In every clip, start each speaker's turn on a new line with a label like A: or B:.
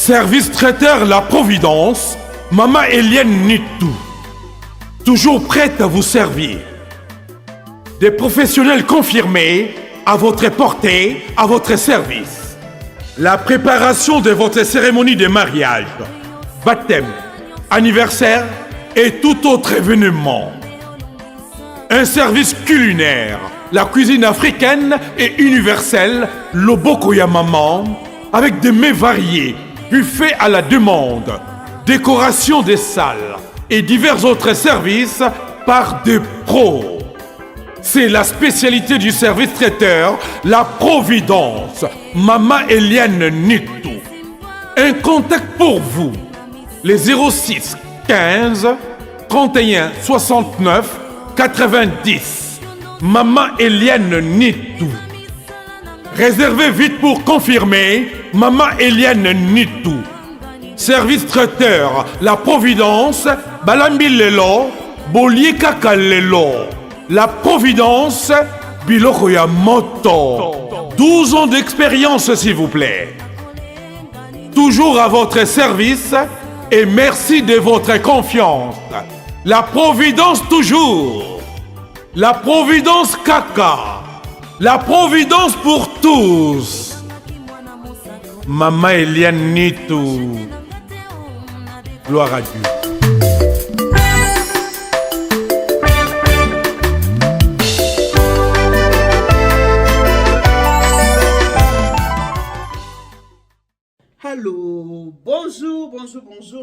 A: Service traiteur La Providence, Maman Eliane Nitou. Toujours prête à vous servir. Des professionnels confirmés, à votre portée, à votre service. La préparation de votre cérémonie de mariage, baptême, anniversaire et tout autre événement. Un service culinaire, la cuisine africaine et universelle, Loboko ya Maman, avec des mets variés, buffet à la demande, décoration des salles et divers autres services par des pros. C'est la spécialité du service traiteur, la Providence, Maman Eliane Nitou. Un contact pour vous, les 06 15 31 69 90. Maman Eliane Nitou. Réservez vite pour confirmer, Maman Eliane Nitou. Service traiteur, La Providence, Balambi Lelo, Bolier Kaka Lelo. La Providence, Biloko ya Moto. 12 ans d'expérience, s'il vous plaît. Toujours à votre service et merci de votre confiance. La Providence toujours. La Providence Kaka. La Providence pour tous. Maman Eliane Nitou. Gloire à Dieu.
B: Allô, bonjour.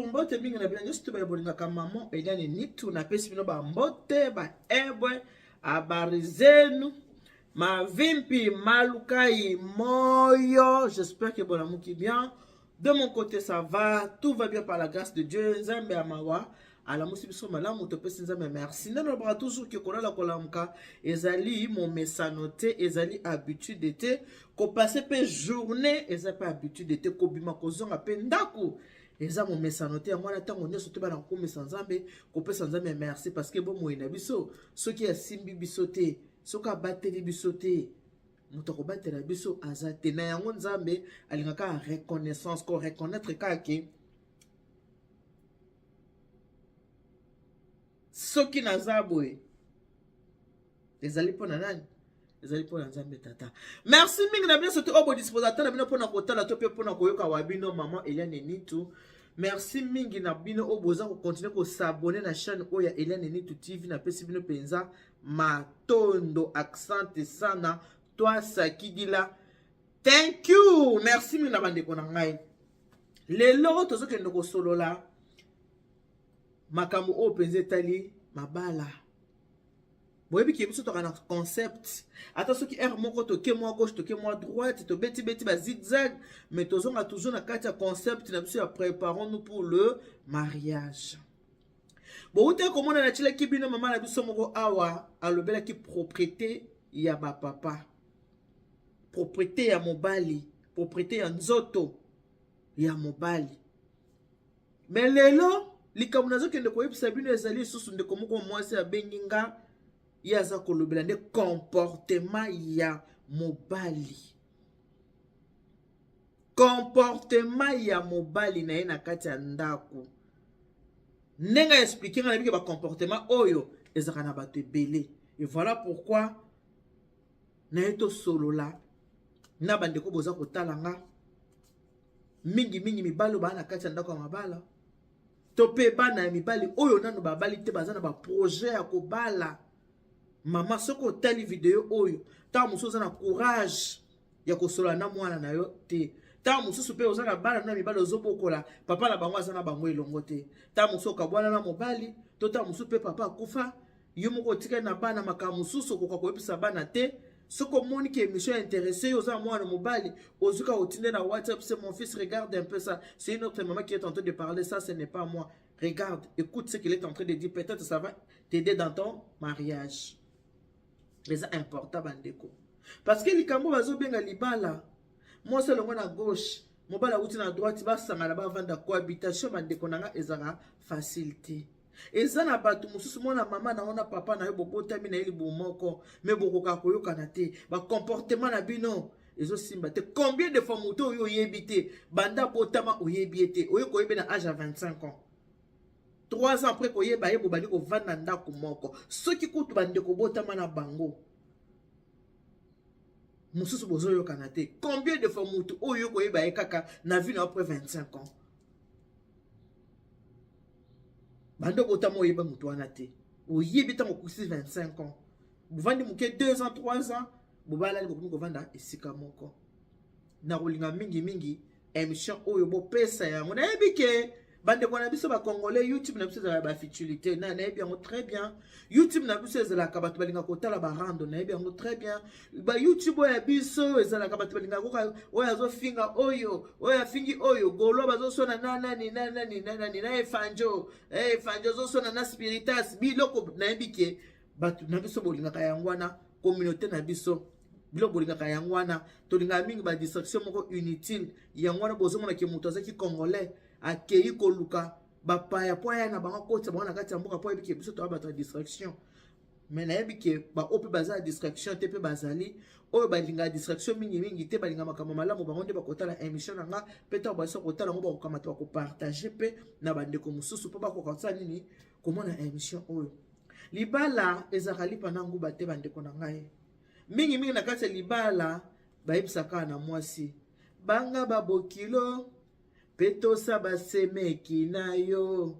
B: Mbote mingi na bien juste ba bolingaka maman Eliane Nitou na pesi bino ba mbote ba ebwe abarizenu mavimpi malukai moyo. J'espère que bon amour qui bien. De mon côté ça va, tout va bien par la grâce de Dieu. Nzambe amawa ala musibiso malamu to pesi nzambe merci. Nano bra toujours que kola kolamka ezali mon mesanote ezali habitude d'été ko passer pe journée ezali pas habitude d'été ko bima ko zonga pe ndako. Eza mon mesanote ya mwana tango nyoso te bana ko mesanzambe ko pesa nzambe merci parce que bon moyena biso soki ya simbi biso te soka bateli biso te moto ko batela biso azate na yango nzambe alingaka reconnaissance ko reconnaître kake soki nazabwe ezali pona nani ezali pona nzambe tata. Merci mingi na bien sote obo dispositeur na bino pona kotala to pe pona koyoka wa bino maman Eliane Nitou. Merci mingi na bino oboza ko continuer ko s'abonner na chaîne oya Eliane Nitou TV na pesi bino penza matondo accent sana toi sakidila. Thank you. Merci mingi na bande ko na ngai. Lelo tozo ke ndoko solo la makambo o penze tali mabala. Boyebi ki biso to kana concept. Attention ki er moko to ke moi gauche to ke moi droite to beti ba zigzag mais tozonga toujours na kati ya concept na biso ya préparons-nous pour le mariage. Bo ute komona na chile ki bino mama na biso moko awa alobela ki propriété ya ba papa. Propriété ya mobali, propriété ya nzoto ya mobali. Mais lelo likambo nazo kende koyebisa bino ezali susu ndeko moko mwasi abenginga yaza kolobela nde comportement ya mobali. Comportement ya mobali na ye na kati ya ndako. Nenga expliquer nga bike ba comportement oyo ezaka na bato ebele. Et voilà pourquoi na eto solo la na bandeko boza kotala nga mingi mibalo ba na kati ya ndako ya mabala. Topé bana mibali oyo nanu babali te bazana ba projet ya kobala. Mama soko tali video oyo ta mususu na courage ya kosola na mwana na yo te. Ta mususu pe ozana bala na mibali ozobokola papa na bango azana bango elongo te. Ta mususu kabwana na mobali to ta mususu pe papa akufa yo moko tika na bana makamu mususu ko koyebisa bana te. Soko moni ki émission intéressé oza mwana mobali ozuka otinde na WhatsApp c'est mon fils regarde un peu ça. C'est une autre maman qui est en train de parler ça ce n'est pas moi. Regarde, écoute ce qu'il est en train de dire, peut-être ça va t'aider dans ton mariage. Mais c'est important bandeko. Parce que les kambo bazo benga libala. Moi c'est le moi à gauche, mobala outi na droite ba sanga na ba vanda cohabitation bandeko nanga ezara facilité. Ezana batu mususu mwana mama na ona papa na yo bobota mi na ili bomoko, mais bokoka koyoka na te. Ba comportement na bino ezo simba te. Combien de fois moto oyo yebité banda botama oyebité oyo koyebe na âge à 25 ans. 3 ans après koyeba ye bobali ko vanda ndako moko. Soki kutu bande ko botama na bango. Mususu bozo yo kanate. Combien de fois moto oyo koyeba ye kaka na vie na après 25 ans. Bando botama oyeba moto wana te. Oyebita mo kusi 25 ans. Buvandi muke 2 ans 3 ans. Bobala li ko vanda esika moko. Na kolinga mingi émission oyo bo pesa ya mona ebike bande kona biso ba congolais YouTube na biso za ba futilité na ebi yango très bien. YouTube na biso ezala ka bato balinga kotala ba rando na ebi yango très bien. Ba YouTube oya biso ezala ka bato balinga ko oya zo finga oyo oya fingi oyo golo bazo sona nani na efanjo efanjo zo sona na spiritas biloko na ebike bato na biso bolinga ka yangwana communauté na biso bilo bolinga ka yangwana tolinga mingi ba distraction moko inutile yangwana bozomona ke moto azaki congolais akei koluka bapaya po ya na bango kota bango na kati ya mboka po ebike biso to ba distraction mais na ebike ba ope baza distraction te pe bazali oyo balinga distraction mingi te balinga makambo malamu bango nde bakotala émission nanga pe to baso kotala ngo bakokamata ko partager pe na bandeko mususu po bakokatsa nini komona émission oyo libala ezakali panangu bate bandeko na ngai mingi na kati ya libala bayebisaka na mwasi banga babokilo petosa basemeki na yo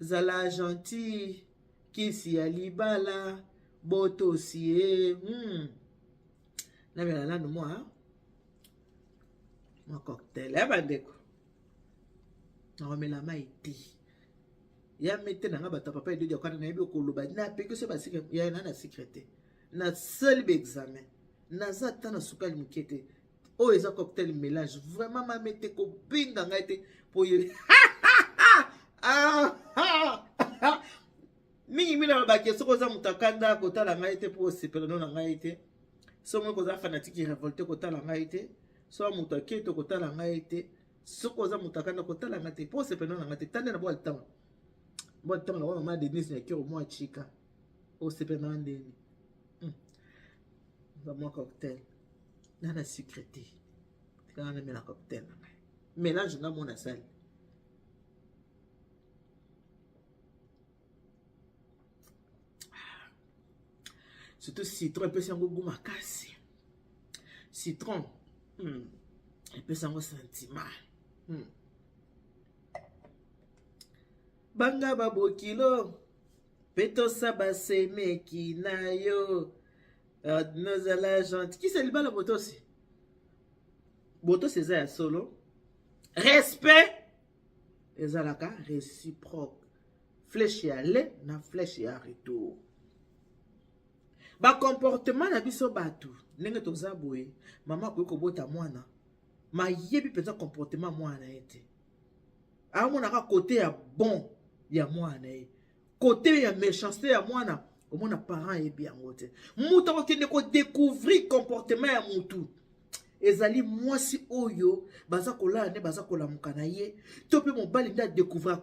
B: zala gentil kisi ya libala botosie na bela lando moi cocktail ya bandeko na omela mai ti ya mete na nga bata papa edo kana na yebi okoloba na peke so basika ya na secrétaire na seul examen naza ta na sukali mukete o eza cocktail mélange vraiment ma mete ko binga ngai te po ye mingi mina ba ke soko za mutakanda ko tala ngai te po sepela no na ngai te so mo ko za fanatique révolté ko tala ngai te so mutaketo ko tala ngai te soko za mutakanda ko tala ngai te po sepela no na ngai te tande na bo altama bo altama na mama Denise na kero mo chika o sepela na ndeni moi cocktail na la secrété quand on met la cocktail mélange na mon salle surtout citron un peu sango goût makasi citron un peu sango sentiment banga babokilo peto sabasemeki na yo nos ala gentil qui c'est le bal botosi botosi eza ya solo respect ezalaka réciproque flèche ya le na flèche ya retour ba comportement na biso bato ndenge toza boye mama ko kobota mwana mayebi penza comportement mwana ete amonaka côté ya bon ya mwana e côté ya méchanceté ya mwana omona parent yebi yango te mutu akokende ko découvrir comportement ya mutu ezali mwasi oyo baza kolala nde baza kolamuka na ye to mpe mobali nde adécouvrir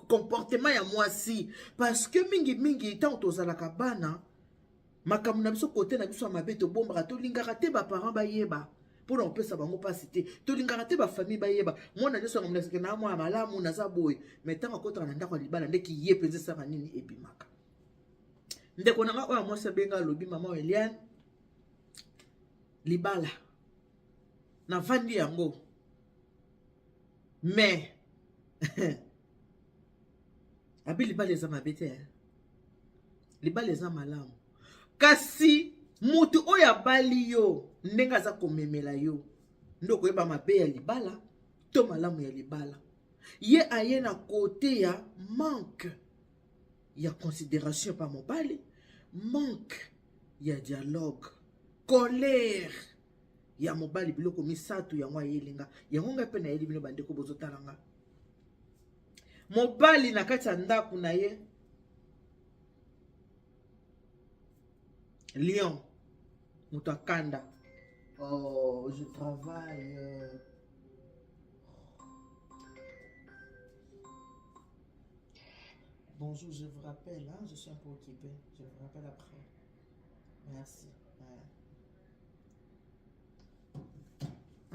B: comportement ya mwasi parce que mingi ntango tozalaka bana makambo na biso kote na biso ya mabe tobombaka tolingaka te baparent bayeba mpona kopesa bango mpasi te tolingaka te bafamille bayeba mwana nyonso yango minaseke na mwa ya malamu naza boye me ntango akotaka na ndako ya libala ndeki ye mpenza esaka nini ebimaka ndeko na nga oyo mwasi abenga alobi mama Eliane libala navandi yango mais abi libala eza mabe te libala eza malamu kasi mutu oyo abali yo ndenge aza komemela yo nde okoyeba mabe ya libala to malamu ya libala ye aye na kote ya manque ya considération par mobali manque ya dialogue colère ya mobali biloko misato yango ayelinga yango ngai mpe nayeli bino bandeko bozotalanga mobali na kati ya ndako na ye lion moto akanda oh je travaille bonjour je vous rappelle hein, je suis un peu occupé je vous rappelle après merci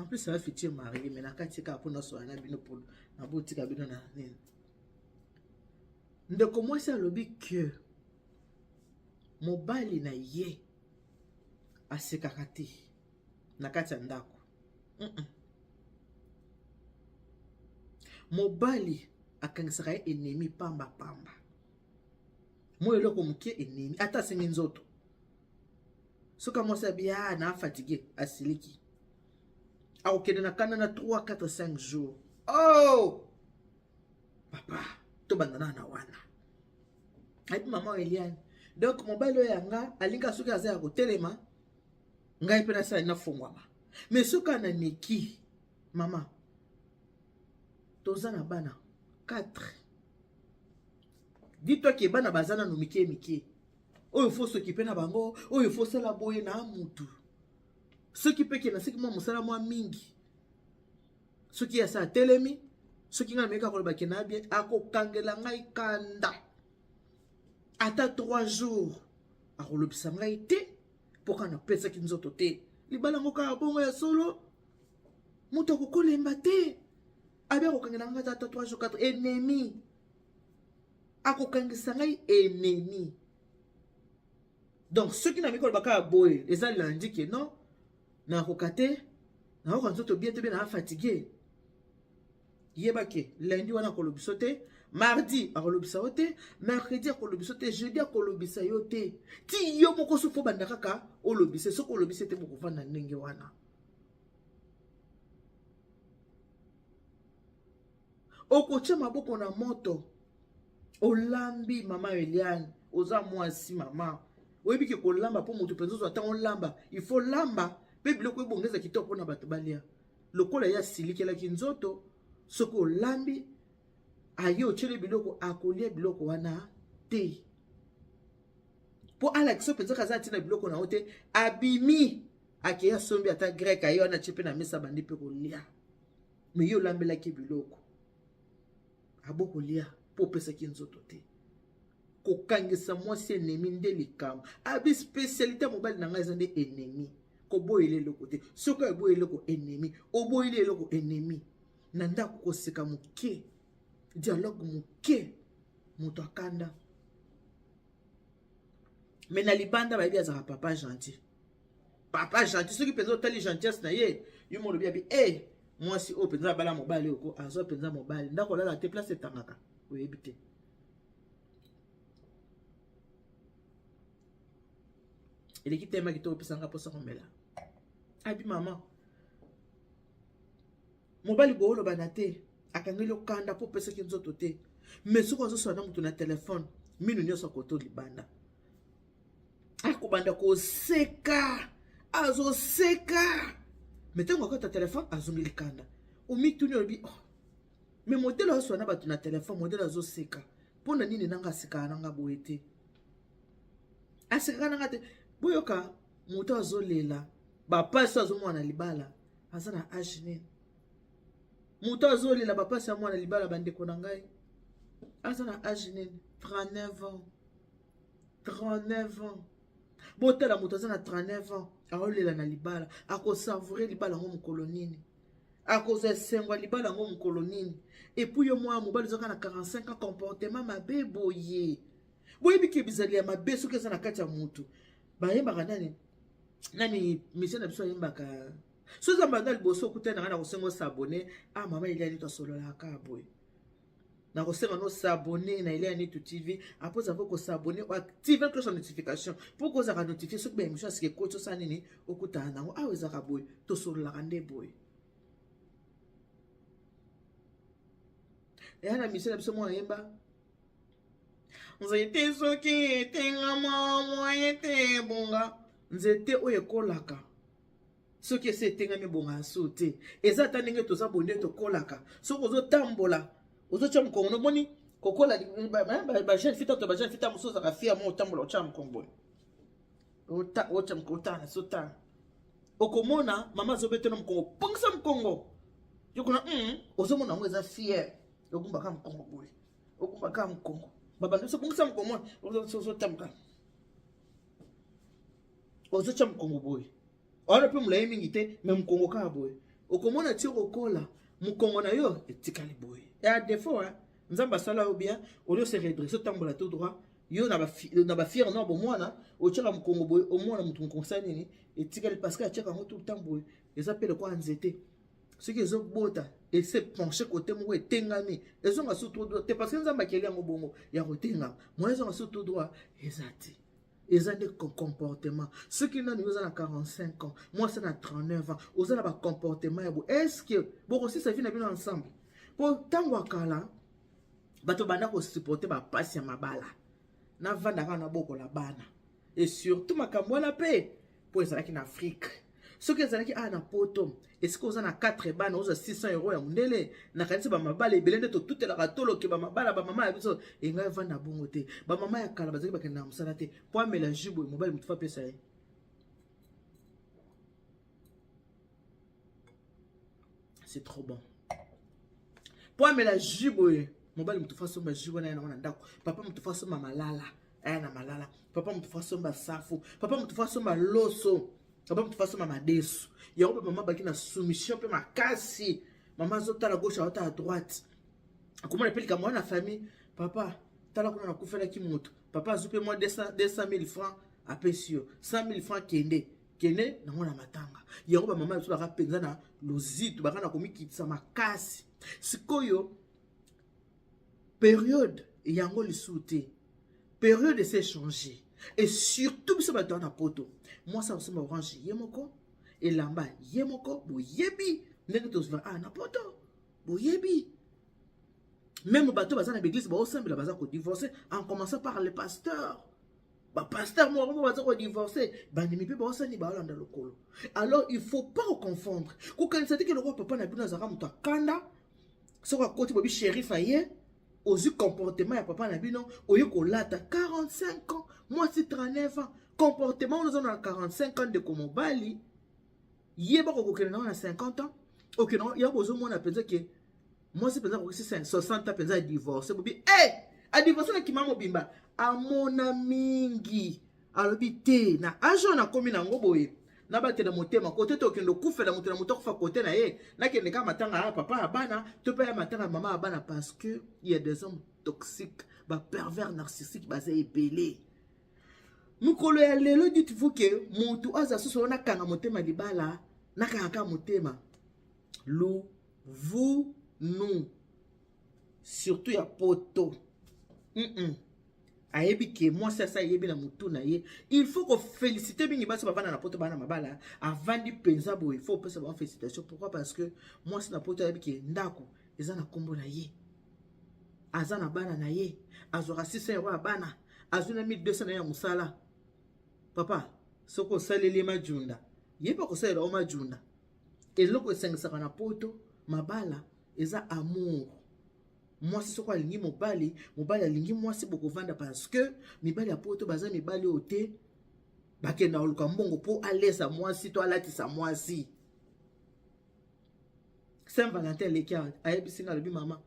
B: En plus ça va futur marié mais na katika apona so na bino pour na botika bino na nini. Ndeko mwasi alobi que mobali na ye asekaka te na kati ya ndako. Mobali akangisaka ye ennemi pamba pamba. Mo eloko mukie ennemi ata sengi nzoto. Soka mwasi abia na fatigué asiliki. Akokende na kanda na 3 4 5 jours. Oh! Papa, to bandana na wana. Aipi mama Eliane. Donc mobali oyo yanga alinga soki aza ya kotelema ngai pe na sala na fongwama. Mais soka na neki mama toza na bana 4. Dis-toi que bana bazana no mike. Oyo faut s'occuper na bango, oyo faut sala boye na mutu. Soki peke na siki mwa musala mwa mingi. Soki ya sa telemi, soki nga meka koloba kenabie akokangela ngai kanda. Ata 3 jours akolobisa ngai te poka na pesa ki nzoto te. Libala ngoka bongo ya solo mutu akokolemba te. Abi akokangela ngai ata 3 jours 4 ennemi. Akokangisa ngai ennemi. Donc ceux qui n'ont pas le boy, les gens l'ont dit que non, na kokate, na okanzoto bien te bien na fatigué. Yebake lundi wana kolobisote, mardi akolobisa ote, mercredi akolobisa jeudi akolobisa yote. Ti yo moko sofo bandaka ka olobise, soko olobise te moko vanda ndenge wana. Okoche maboko na moto. Olambi mama Eliane, oza mwasi mama. Oyebi ke kolamba po mutu penzo ata olamba, il faut lamba pe biloko ebongeza kitoko na bato balia. Lokola ya silikela kinzoto, soko olambi ayo chele biloko akolia biloko wana te. Po Alex penzo kaza tina biloko na ote abimi akeya sombi ata grec ayo na chepe na mesa bandi pe kolia. Me yo lambela ke biloko. Aboko lia po pesa kinzoto te. Kokangisa mwasi ennemi nde likama. Abi spécialité mobile na ngai zande ennemi. Ko boyele loko te. Soka boyele loko ennemi, oboyele loko ennemi. Nanda ko seka muke. Dialogue muke. Muto akanda. Mais na libanda ba bia za papa gentil. Papa gentil, ceux qui penso tali gentillesse na ye, yo mo lobi abi mwasi o penza bala mobile oko azo penza mobile. Ndako la te place etangaka. Oyebite. Il est qui t'aime qui te repensera pour ça comme là. Abi maman. Mobile bo lo banate. Akangelo kanda pour pesa ki nzoto te. Mais ce qu'on se soit dans ton téléphone, minu nyo so koto libanda. Ako banda ko seka. Azo seka. Mais tango ko ta téléphone azongi likanda. O mitu nyo bi. Mais modèle so na ba ton téléphone, modèle azo seka. Pona nini nanga seka nanga boete. Aseka nanga te. Boyoka muto azolela ba pasa zo mwana libala azana ajine muto azolela ba pasa mwana libala bande ko nangai azana ajine 39 ans botela muto azana 39 ans aolela na libala ako savourer libala ngo mukolonini ako sengwa libala ngo mukolonini et puis yo mwa mobali zoka na 45 ans comportement mabe boye boyebi ke bizali ya mabe soki azana kati ya mutu bayembaka nani mission na biso yembaka so za mbanda liboso kutana na kosengo s'abonner mama il y a ni to solo la ka boy na kosenga no s'abonner na il y a ni to TV après ça faut ko s'abonner ou activer cloche de notification pour que ça va notifier ce que ben mission ce que ko to sa nini okutana ngo weza ka boy to solo la kande boy et na mission na biso mo yemba nzete soki etengama moyete bonga nzete oyo kolaka soki ese etengami bonga sote eza ta ndenge toza bonde tokolaka soki ozotambola ozotia mokongo nomoni kokola bajene fita to bajene fita mosusu azaka fia mo otambola otia mokongo boye otia mokongo otana sotana okomona mama azobetela mokongo pongisa mokongo yokona ozomona yango eza fiere okumbaka mokongo boye okumbaka mokongo baba nso bungisa mkongo ozo tamka ozo cham kongo boy ora pe mulayi mingi te me mkongo ka boy okomona ti kokola mukongo na yo etikali boye et à défaut nzamba sala ou bien au lieu se redresser tambola tout droit yo na ba fier na bo mwana o tchaka mukongo boye au mwana mutu mukonsa nini etikali parce que tchaka ngo tout le temps boye eza pele kwa nzete ce qui ezobota et se pencher côté moko etengami ezonga surtout droit te parce que nzamba keli yango bongo ya kotenga moi ezonga surtout droit ezati eza des comportements ceux qui n'ont nous à 45 ans moi c'est à 39 ans aux a ba comportement est-ce que bon aussi ça vient bien ensemble pour tango kala bato bana ko supporter ba passe ya mabala na vanda kana boko la bana et surtout makambo la paix pour ça qui en Afrique ceux qui ezalaki na poto est-ce que oza na 4 bana oza 600 € ya mundele na kanisa ba mabala ebelende to toute la katolo ke ba mabala ba mama ya biso enga vanda bongo te ba mama ya kala bazaki bakenda musala te po amela jibo mobile mutu fa pesa ye c'est trop bon po amela jibo mobile mutu fa somba jibo na na ndako papa mutu fa somba malala na malala papa mutu fa somba safu papa mutu fa somba loso papa mutu fa somba madesu ya ko maman baki na soumission pe makasi maman zota la gauche à droite comment on appelle comme na famille papa tala kuna na kufela ki moto papa azupe moi 200,000 francs a pesio 100,000 francs kende na mona matanga ya ko maman zo ba penza na lozito ba kana komikitsa makasi sikoyo période yango lisute période s'est changé et surtout biso ba na poto moi ça me orange yemoko elamba yemoko boyebi ndenge tozva na poto boyebi même bato baza na l'église ba osambela baza ko divorcer en commençant par le pasteur ba pasteur mo baza ko divorcer bandimi pe ba osani ba olanda lokolo alors il faut pas confondre ko kanisa te ke le papa na bino zaka muto akanda soko akoti bobi shérif aye ozu comportement ya papa na bino oyo kolata 45 ans moi c'est 39 ans comportement nous on a 45 ans de komobali yeba ko kokena na 50 ans OK non ya bozo mona penza ke moi c'est penza ko 60 ans penza divorce bobi a divorce na kimamo bimba amona mingi alobi te na ajo na komi na ngoboye na bate na motema kote to kendo kufela mutuna mutoko fa kote na ye na kende ka matanga papa abana to pa ya matanga mama abana parce que il y a des hommes toxiques ba pervers narcissiques basé épelé mukolo ya lelo dites-vous que mutu aza soso na kanga motema libala na kanga motema lou vous nous surtout ya poto ayebi ke moi ça yebi na mutu na ye il faut qu'on féliciter bingi basi bavana na poto bana mabala avant di penza bo il faut pesa ba félicitation pourquoi parce que moi c'est na poto ayebi ke ndako eza na kombo na ye azana bana na ye azora 600 € ya bana azuna 1200 na ya musala papa soko saleli majunda yeba ko salela o majunda eloko esengisaka na poto mabala eza amour moi c'est quoi alingi mobali alingi moi c'est beaucoup vendre parce que mibali ya poto baza mibali ote bakenda oluka mbongo po alesa moi si to alatisa moi si Saint-Valentin lekia ayebisinga lobi mama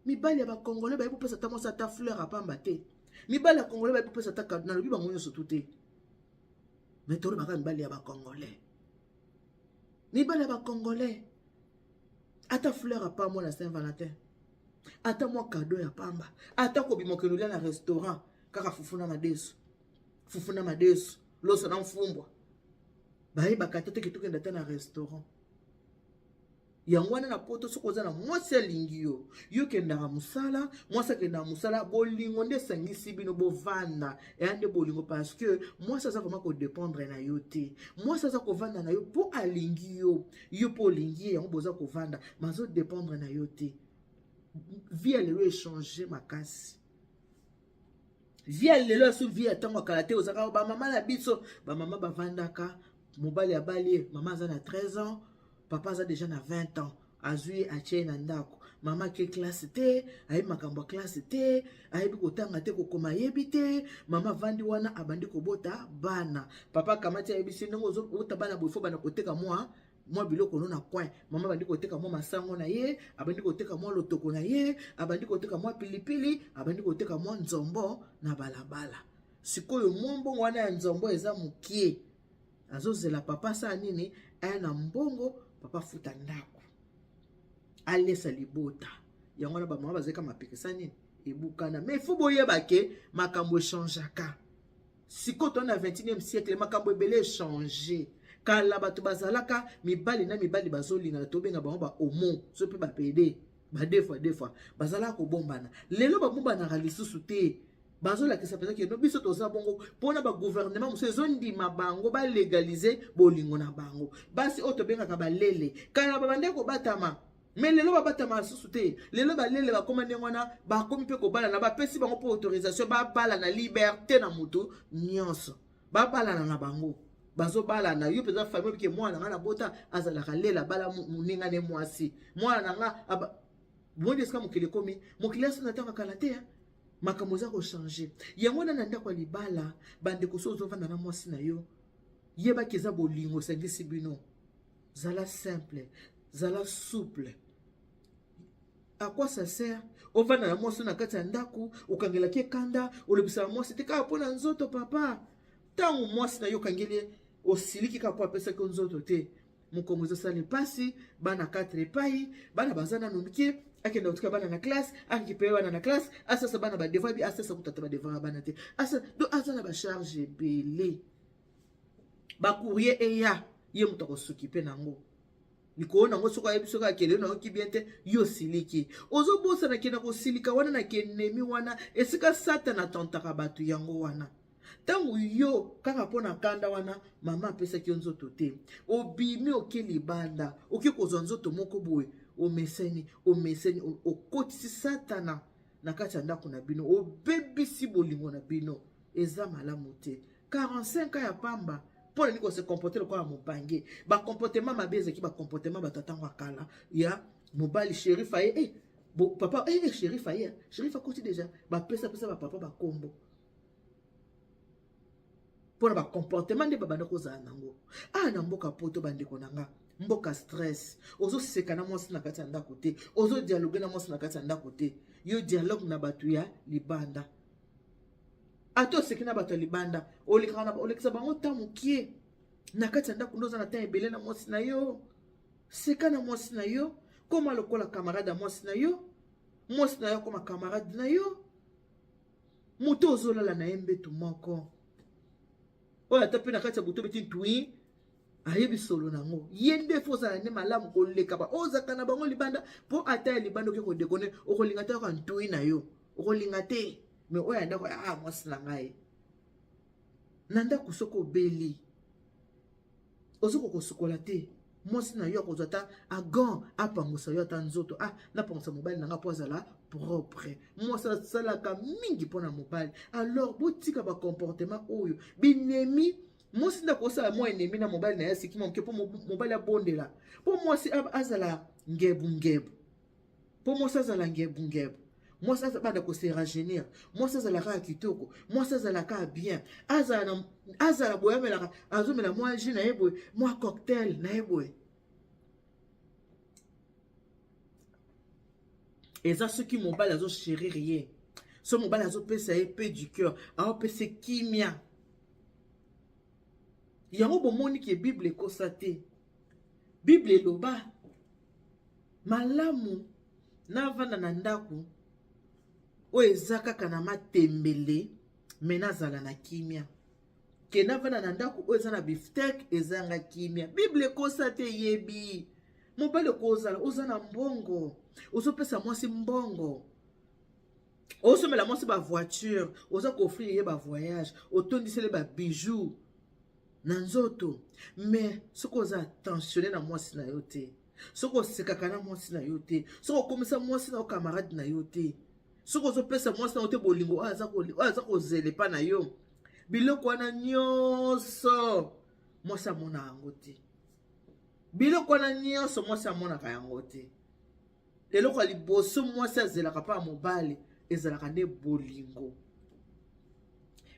B: mibali ya ba congolais ba epopesa ta mosa ta fleur apamba te mibali ya congolais ba epopesa ta na lobi bango nyonso tuté mais tolo baka mibali ya ba congolais ata fleur apamba na Saint-Valentin ata moi cadeau ya pamba ata ko bimokelulia na restaurant kaka fufuna madesu loso na mfumbwa bayi bakata te kitokenda ta na restaurant yango wana na poto sokoza na mwasi alingi yo kendaka musala mwasi akendaka musala bolingo nde esangisi bino bovanda eya nde bolingo parce que mwasi aza vraiment kodépendre na yo te mwasi aza kovanda na yo po alingi yo po olingi ye yango boza kovanda mazo dépendre na yo te vie lelo échanger makasi vie lelo so vie atango akala te ozaka ba mama na biso ba mama bavandaka mobali abali mama aza na 13 ans papa aza déjà na 20 ans azui atie na ndako mama ke classe te ayi makambo classe te ayi kotanga te kokoma yebi te mama vandi wana abandi kobota bana papa kamati ayi bisi ndongo ota bana bofo bana koteka moi biloko no na coin mama bandi koteka moi masango na ye abandi koteka moi lotoko na ye abandi koteka moi pilipili abandi koteka moi nzombo na balabala sikoyo mbongo wana ya nzombo eza mukie azozela papa sa nini aya na mbongo papa futa ndako alesa libota yango na bamama bazeka mapekisa nini ebukana mais il faut boyeba ke makambo echangeaka siko to na 21e siècle makambo ebele echange kala bato bazalaka mibali na mibali bazolinga tobenga bango ba homo so pe bapede ba deux fois bazalaka kobombana lelo babombanaka lisusu te bazolakisa mpenza ke no biso toza bongo mpona bagouvernement mosusu ezondima bango balegalize bolingo na bango basi oyo tobengaka balele kala babandeki kobatama mais lelo babatama lisusu te lelo balele bakoma ndenge wana bakomi mpe kobalana bapesi bango mpo autorisation babala na liberté na moto nyonso babalana na bango bazobalana yo mpenza famille ke mwana nga na bota azalaka lela bala moninga ne mwasi mwana nga bondi esika mokili ekomi mokili aso natangaka kala te makambo eza kochange yango na ndako ya libala bandeko so ozovanda na mwasi na yo yebaki eza bolingo esangisi bino zala simple zala souple. À quoi ça sert? Ovanda na mwasi na kati ya ndako okangelaki kanda olobisa mwasi te kaka mpona nzoto papa ntango mwasi na yo okangeli osiliki kaka po apesaki nzoto te mokongo ezosala pasi bana 4 epai bana baza nanu mike akenda kotika bana na classe akipepe bana na classe asasa bana badevoir bi asasa kutata badevoir bana te asa do aza na bacharge ebele bacourrier eya ye moto akosokipe nango likona ngo soka yebiso ka kele na ki bien te yo siliki ozobosa na kena ko silika wana na kenemi wana esika satana tontaka batu yango wana tangu yo kaka pona kanda wana mama apesa ki nzoto te obimi okeli banda okikozwa nzoto moko boye omeseni okotisi satana na kati ya ndako na bino obebisi bolingo na bino eza malamu te 45 ya pamba pour les se comporter le quoi mopange ba comportement mabeze ki ba comportement batatango akala ya mobali shérif aye papa shérif aye shérif akoti déjà ba pesa ba papa ba kombo pour ba comportement de baba ndoko za nango na mboka poto bandeko nanga mboka stress ozo seka na mwasi na kati ya ndako te ozo dialogue na mwasi na kati ya ndako te yo dialogue na batu ya libanda ato sekina bato libanda olekisa bango tamu kie na kati ya ndako ndoza na ta ebele na mwasi na yo seka na mwasi na yo koma lokola camarade ya mwasi na yo koma camarade na yo moto ozolala na ye mbetu moko oyo ata mpe na kati ya buto beti ntui ayebi solo nango ye nde fo ozala ne malamu koleka ba ozaka na bango libanda mpo ata ya libanda oke kodekone okolinga te yoka ntui na yo okolinga te me oya ndako mwasi na ngai na ndako soko obeli ozoko kosukola te mwasi na yo akozwa ata agan apangusa yo ata nzoto napangusa mobali na nga mpo azala propre mwasi asalaka mingi mpona mobali alors botika bacomportement oyo binemi mwasi ndako osala mwa enemi na mobali na ye asiki moke mpo mobali abondela mpo mwasi azala ngebu mwasi azabanda kose rajeunir mwasi azalaka ya kitoko mwasi azalaka bien azala boye amelaka azomela mwa jus na ye boye mwa cocktail na ye boye eza soki mobali azochérir ye so mobali azopesa ye pe du cœur aopesa kimia yango bomoni ke bible ekosa te bible eloba malamu navanda na ndako oyo eza kaka na matembele me nazala na kimia ke navanda na ndako oyo eza na biftek ezanga kimia bible ekosa te yebi mobali okozala oza na mbongo ozopesa mwasi mbongo ozomela mwasi bavoiture oza koofrire ye bavoyage otondisele babijou na nzoto me soki oza attentionne na mwasi na yo te soki osekaka na mwasi na yo te soki okomisa mwasi na yo camarade na yo te soki ozopesa mwasi na yo te bolingo oyo aza kozelepa na yo biloko wana nyonso mwasi amona yango te biloko wana nyonso mwasi amonaka yango te eloko ya liboso mwasi azelaka mpa ya mobali ezalaka nde bolingo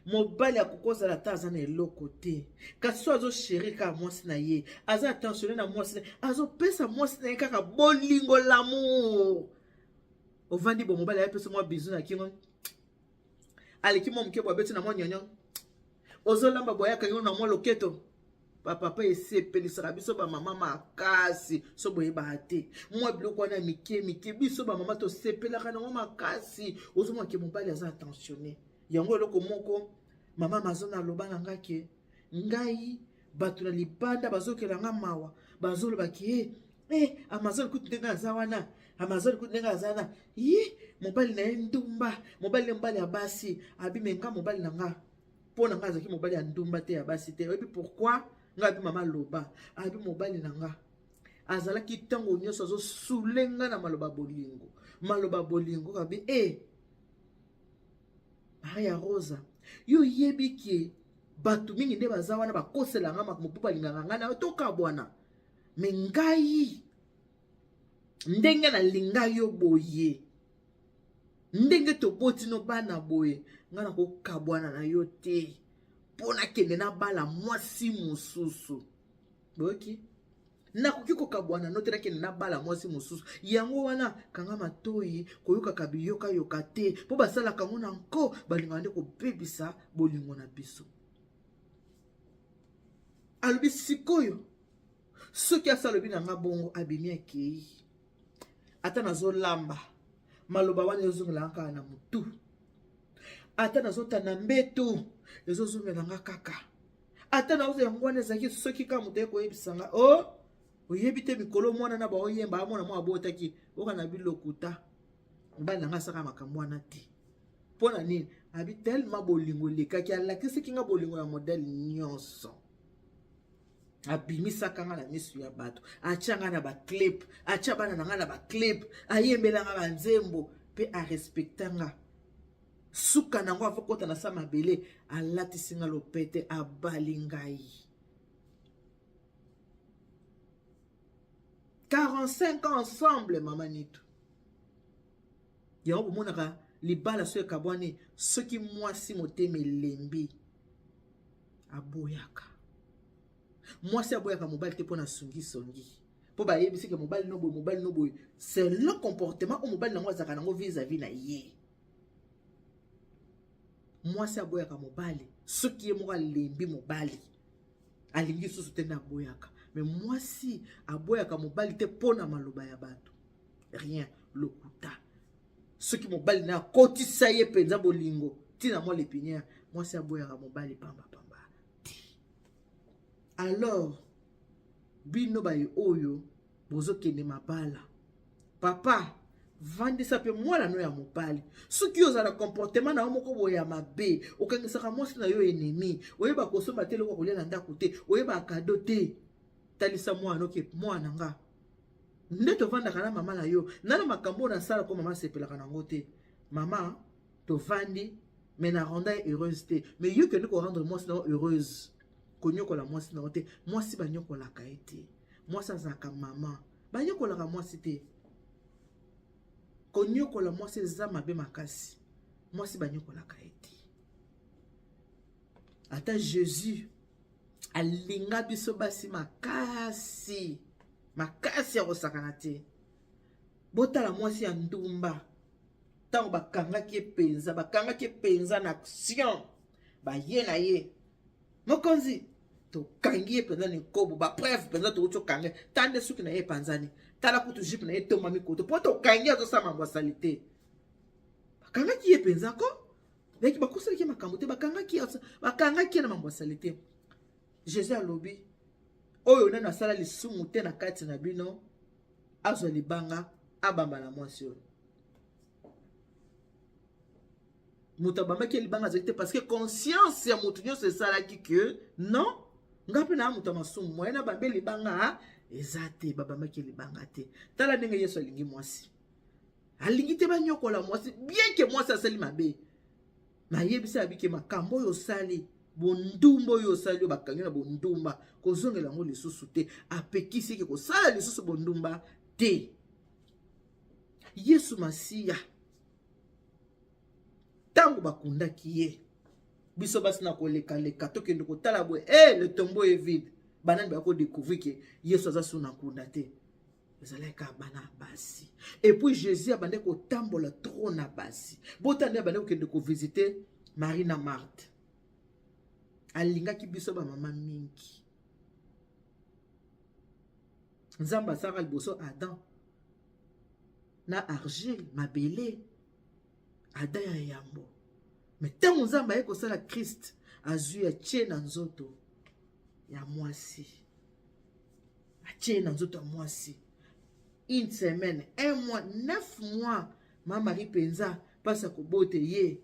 B: mobali akokozala ata aza na eloko te kasi so azochéri kaka mwasi na ye aza attentionne na mwasi na ye azopesa mwasi na ye kaka bolingo lamour ovandi bo mobali ayepesa mwa bizu na kingo aleki mwa moke bo abeti na mwa nyonyo ozolamba boyaka yo na mwa loketo papa esepelisaka biso bamama makasi so boyeba te mwa biloko wana mike biso bamama tosepelaka nango makasi ozomona ke mobali aza attentionné yango eloko moko mama mazona aloba na nga ke ngai bato na libanda bazokelanga mawa bazoloba ke amazon kutu ndenge aza wana amazon kutu ndenge aza wana mobali na ye ndumba mobali ya basi abimenga mobali na nga mpo na nga azalaki mobali ya ndumba te ya basi te oyebi pourquoi nga abi mama loba abi mobali na nga azalaki ntango nyonso azosulenga na maloba bolingo kabi Maria Rosa yo yebi ke bato mingi nde baza wana bakoselanga mopo balingaka nga na toka bwana me ngai ndenge nalinga yo boye ndenge toboti no bana boye nga nakokabwana na yo te mpo nakende nabala mwasi mosusu boyoki nakoki kokabwana no te nakende nabala mwasi mosusu yango wana kanga matoyi koyokaka biyoka te mpo basalaka ngo na nko balingaka nde kobebisa bolingo na biso alobi sikoyo soki asalobi na nga bongo abimi akei ata nazolamba maloba wana ezongela kaka na mutu ata nazotana mbeto ezozongela nga kaka ata naozo yango wana ezalaki soki kaka moto ekoyebisanga oyebi te mikolo mwana na baoyemba amona mwa abotaki oka na bilokuta mobali na nga asaka makambo wana te mpo na nini abi telema bolingo lekaki alakisaki nga bolingo ya modele nyonso abimisaka nga na misu ya bato atia nga na baclip atia bana na nga na baclip ayembelanga banzembo mpe arespecta nga suka nango avokota na sa mabele alatisi nga lopete abali ngai 45 ans ensemble mama Nitu yango bomonaka libala so ekabwani soki mwasi motema elembi aboyaka mwasi aboyaka mobali te mpo na songi mpo bayebisi ke mobali no boye c'est le comportement o mobali nango azalaka nango vis-à-vis na ye mwasi aboyaka mobali soki ye moko alembi mobali alingi susu te nde aboyaka me mwasi aboyaka mobali te mpo na maloba ya bato rien lokuta soki mobali na akotisa ye mpenza bolingo ntina mwa lepiniere mwasi aboyaka mobali pamba te alors bino baye oyo bozokende mabala papa vandisa mpe mwana no ya mobali soki ozala comportement na yo moko boye ya mabe okangisaka mwasi na yo ennemi oyeba kosomba te eloko kolia na ndako te oyeba akado te talisa mwana oke mwana nga nde tovandaka na mama na yo nana makambo nasala ko mama asepelaka nango te mama tovandi me na ronda ye heureuse te me yo kende korendre mwasi na yo heureuse konyokola mwasi na yo te mwasi banyokolaka ye te mwasi azalaka mama banyokolaka mwasi te konyokola mwasi eza mabe makasi mwasi banyokolaka ye te ata Jésus alinga biso basi makasi ya kosakana te botala mwasi ya ndumba ntango bakangaki penza na action baye na ye mokonzi tokangi ye penza na ekobo bapreve penza tokuti okange tande suki na ye epanzani tala kutu jipe na ye tomami koto mpo tokangi azosala mambo asali te bakangaki ye penza ko beki bakosalaki makambo te bakangaki ye na mambo asali te Jésus alobi oyo nani asala lisumu te na kati na bino azwa libanga abamba na mwasi oyo moto abambaki libanga azali te parce que conscience ya moto nyonso esalaki ke non nga mpe na moto ya masumu moye na bambe libanga eza te babambaki libanga te tala ndenge Yesu alingi mwasi alingi te banyokola mwasi bien ke mwasi asali mabe nayebisa abike makambo oyo osali bondumba oyo osali oyo bakangi na bondumba kozongela yango lisusu te apekisi eke kosala lisusu bondumba te Yesu Masiya ntango bakundaki ye biso basi na kolekaleka tokende kotala boye le tombeau est vide banani bakodécouvrir ke Yesu aza so na kunda te ezalaka bana basi et puis Jésus abande kotambola trop na basi botande abande kokende kovisite Marie na Marthe alingaki biso bamama mingi nzambe asaka liboso Adam na argile mabele Adam ya yambo. Mais ntango nzambe aye kosala Christ azwi atie na nzoto ya mwasi, atie na nzoto ya mwasi. Une semaine, 1 mois, 9 mois, ma Marie penza passe à kobote ye.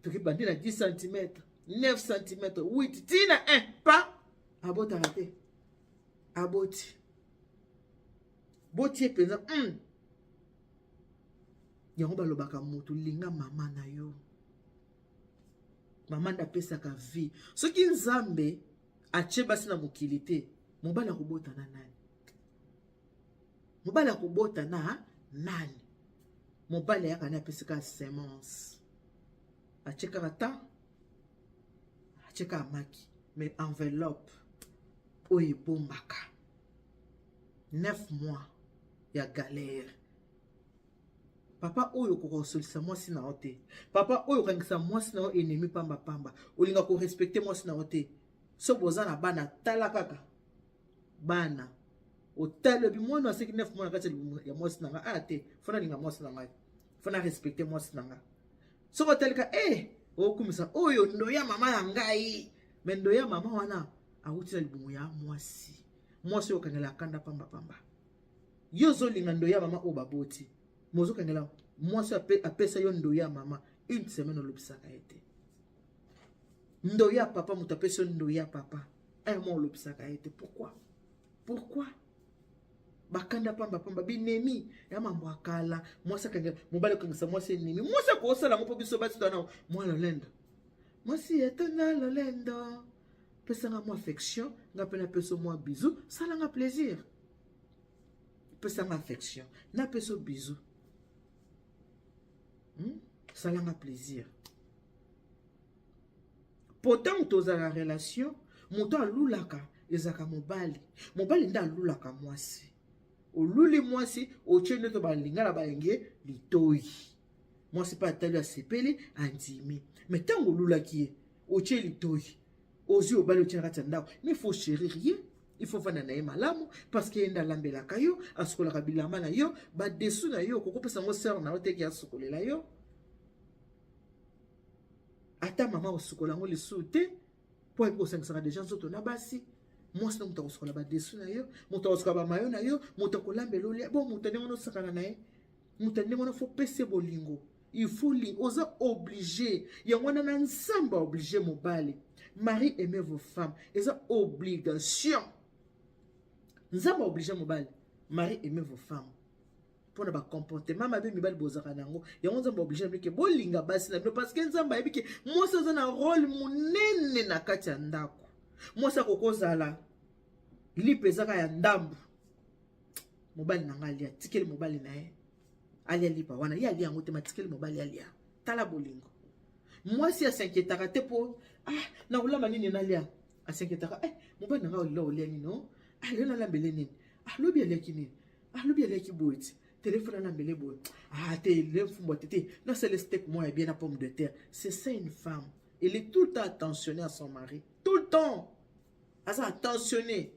B: Tu qui bandit na 10 cm, 9 cm, 8, tina 1, pas. Abote arrêté. Abote. Botier penza, yango balobaka moto linga mama na yo. Mama nda pesa ka vie. Ce qui nzambe atie basi na mokili te, mobala kobota na nani? Mobala kobota na nani? Mobala yaka na pesa ka semence. Acheka rata, acheka maki, mais enveloppe oye bombaka. 9 mois ya galère. Papa oyo ko solisa mwasi na ote. Papa oyo kangisa mwasi na o ennemi pamba pamba. Olinga ko respecter mwasi na ote. So bozana bana tala kaka. Bana. Otale bi mwana aseki 9 mois na kati ya mwasi na nga. Ah te, fona linga mwasi na nga. Fona respecter mwasi na nga. So kotalika okumisa oyo ndo ya mama na ngai. Mais ndo ya mama wana awuti na libumu ya mwasi. Mwasi yo kangela kanda pamba pamba. Yo zo linga ndo ya mama o baboti. Mozo kangela mwasi apesa yo ndo ya mama une semaine olobisaka ete. Ndo ya papa mutapesa ndo ya papa. Un mois olobisaka ete. Pourquoi? Pourquoi? Bakanda pamba pamba binemi ya mambo akala mwasi kangela mobale kangisa mwasi nemi mwasi ko sala ngopo biso basi tana moi lolendo. Mwasi etana lolendo. Pesa nga mo affection, nga pena peso mo bisou, sala nga plaisir. Pesa nga affection, na peso bisou. Sala nga plaisir. Pourtant toza la relation, moto alulaka ezaka mobali. Mobali nda alulaka mwasi. Oluli mwasi ochende to balingala balenge litoi. Mwasi pa atali asepeli andimi. Mais tango lulaki oche litoi. Ozi obali oche nakati ndako. Mais il faut chérir rien. Il faut fana na ye malamu parce que yenda lambela kayo askola kabilama na yo ba desu na yo koko pesa ngo sœur na oteki asokolela yo. Ata mama osokola ngo lisute po eko sangisa déjà nzoto na basi. Mwasi na muta osokola ba desu na yo, muta osokola ba mayo na yo, muta kolambela olia. Bon muta ndenge no sakana na ye. Muta ndenge no faut pese bolingo. Il faut oza obligé. Yangwana na nsamba obligé mobali. Marie aimez vos femmes. C'est une obligation. Nous sommes obligés, mobile. Marie aimez vos femmes. Pour ne pas comporter. Maman bien mibali bozaka nango. Et on sommes obligés de bo linga basi na parce que nzamba ebiki moi ça a un rôle munene na kati ya ndako. Moi ça kokozala lipezaka ya ndambu. Mobali nanga alia tikeli mobali na ye. Alia lipa wana ya alia ngote matikeli mobali alia. Tala bolingo. Moi si a s'inquiétera te pour na ulama nini nalia a s'inquiétera mobali nanga olia olia ni no lena la mbele nini lobi alia kinini lobi alia ki boiti téléphone na mbele boy te le fumbo tete na c'est le steak moi et bien la pomme de terre. C'est ça une femme, elle est tout le temps attentionnée à son mari, tout le temps à ça attentionné.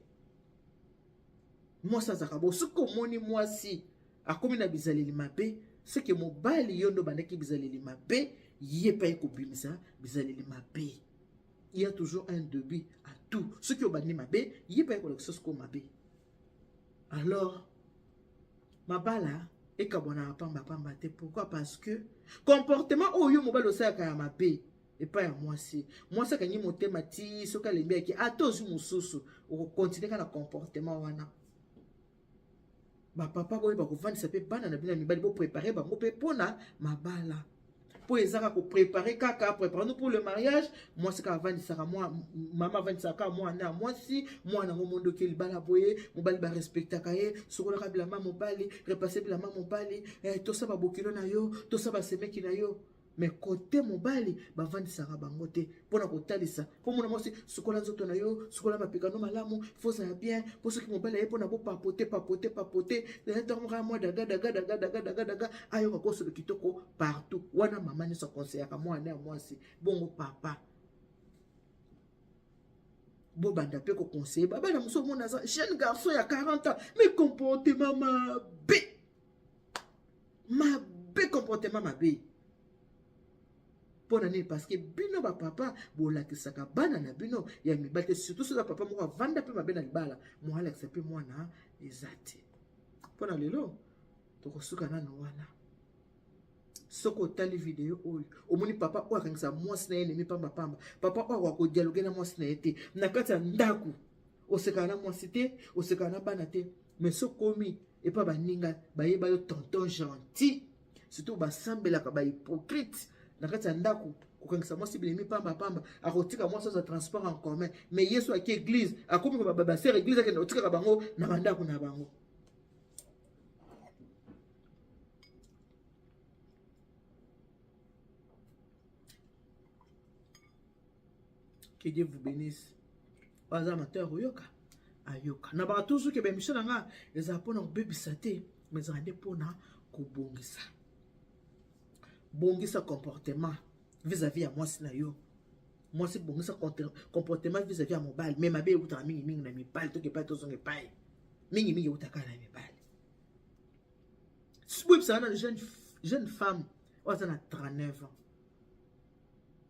B: Moi ça zakabo ce que moni moi si a comme na bizaleli mabe c'est que mobali yondo bandaki bizaleli mabe yé pas ekobimisa bizaleli mabe. Il y a toujours un début à tout. Ce qui est au bani mabe, yé pas quelque comme mabe. Alors mabala et kabona pamba pamba te. Pourquoi? Parce que comportement oh yo mobile aussi à mabe et pas à moi si moi ça kanyi moté mati so ka lembe ki atozu mususu o continuer kana comportement wana. Ba papa boy ba ko vandi ça peut bana na bina mibali bo préparer ba mo pe pona mabala. Pour les gens qui préparer kaka préparer nous pour le mariage. Moi c'est qu'avant ça moi maman vend ça moi na moi si moi na mondo ke libala boye mobali ba respecta kaye sokola kabila maman mobali repasser bila maman mobali to ça ba bokilo na yo to ça ba semeki na yo. Mais côté mobali ba vandi ça bango te pona ko talisa pour mon moi si sokola nzoto na yo sokola ba pekano malamu faut ça bien pour ceux qui mobali e pona bo papoter les dormira moi daga ayo ko so kitoko partout wana mama ni so conseiller ka moi na moi si bongo papa bobanda pe ko conseiller bana muso mona za jeune garçon ya 40 ans mais comportement mabe comportement mabe pona nini parce que bino ba papa bolakisaka bana na bino ya mibate surtout soza papa moko avanda pe mabe na libala mo alakisa pe mwana ezate pona lelo tokosuka nano wana soko tali video oyo omoni papa oyo akangisa mwasi na ye nemi pamba papa oyo akodialoge na mwasi na ye te na kati ya ndaku osekana na mwasi te osekana na bana te mais sokomi epa baninga bayeba yo tonton gentil surtout basambelaka bahypocrite na kati ya ndaku kokangisa mwasi bilemi pamba akotika mwasi oza transport en commun mais yesu aki église akomi ko babasere église akende otikaka bango na bandaku na bango. Que Dieu vous bénisse. Pas amateur yoka ayoka. Na ba toujours que ben mission nga les apona bebisa te mais ande pona ko bongisa. Bongisa comportement vis-à-vis à moi sina yo. Moi c'est bongisa comportement vis-à-vis à mobile mais ma be uta mingi na mi pal to ke pa to zonge pai. Mingi utaka na mi pal. Soup ça na jeune femme on a 39 ans.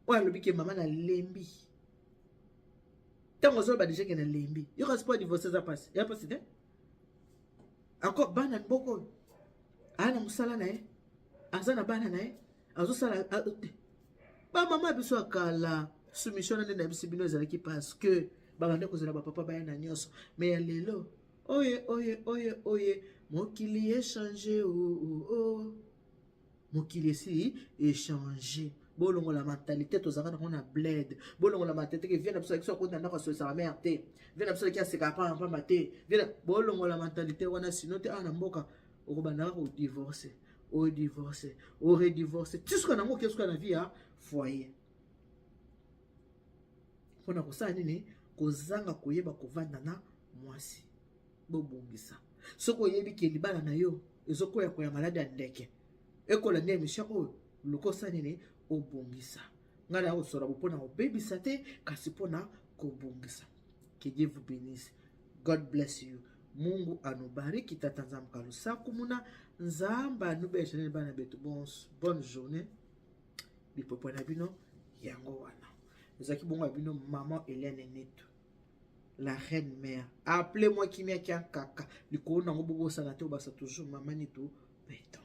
B: Ouais le bique maman na lembi. Tant que vous déjà qu'il y a un limbi, il ne reste pas divorcer, ça passe. Il n'y a pas de encore bana boko. Ana musala nae. Azana bana nae. Azo sala. Ba maman biso akala soumission na bisi bino ezalaki parce que baganda kozela ba papa ba na nyonso. Mais lelo. Oye. Mokili échanger oh. Mokili si échanger. Bolongo la mentalité tozaka na kona bled bolongo la mentalité que vient absolument soit contre ndako sur sa mère té vient absolument qui a pas maté vient bolongo la mentalité wana sinon te ana mboka okobanda ko divorcer tout ce qu'on a qu'est-ce qu'on a vu à foyer pona ko sa nini kozanga koyeba kovanda na mwasi bobongisa soko yebi ke libala na yo ezoko ya ko ya malade ya ndeke ekola ndie mission o loko sa nini obongisa ngala osora bopona obebisa te kasi pona kobongisa. Que Dieu vous bénisse. God bless you. Mungu anubariki tata nzambe kalusaku muna nzamba anubesha bana betu bonne journée bipopo na bino yango wana ezaki bongo bino maman Hélène Neto la reine mère appelez-moi Kimia Kaka likolo nango bobo sana te obasa toujours maman Neto béton.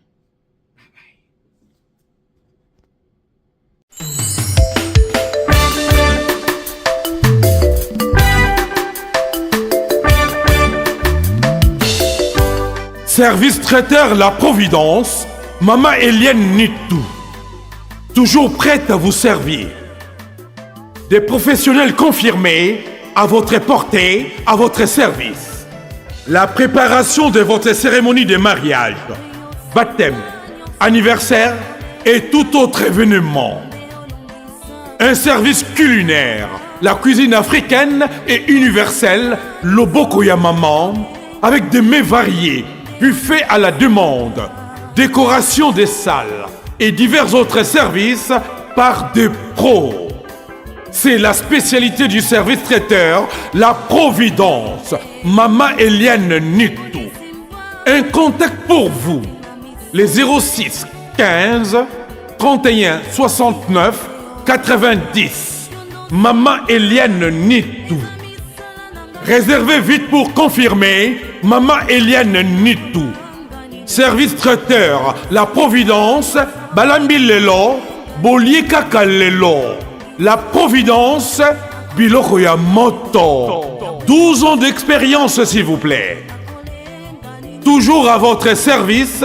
A: Service traiteur La Providence, Maman Eliane Nitou. Toujours prête à vous servir. Des professionnels confirmés à votre portée, à votre service. La préparation de votre cérémonie de mariage, baptême, anniversaire et tout autre événement. Un service culinaire, la cuisine africaine et universelle, Loboko ya Maman, avec des mets variés, buffet à la demande, décoration des salles et divers autres services par des pros. C'est la spécialité du service traiteur, la Providence, Maman Eliane Nitou. Un contact pour vous, les 06 15 31 69 90. Maman Eliane Nitou. Réservez vite pour confirmer. Maman Eliane Nitou. Service traiteur, La Providence, Balambi Lelo, Bolie Kaka Lelo. La Providence, Biloko ya Moto. 12 ans d'expérience, s'il vous plaît. Toujours à votre service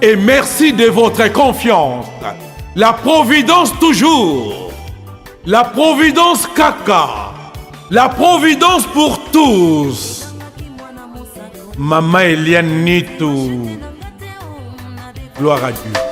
A: et merci de votre confiance. La Providence toujours. La Providence Kaka. La Providence pour tous. Maman Eliane Nitou. Gloire à Dieu.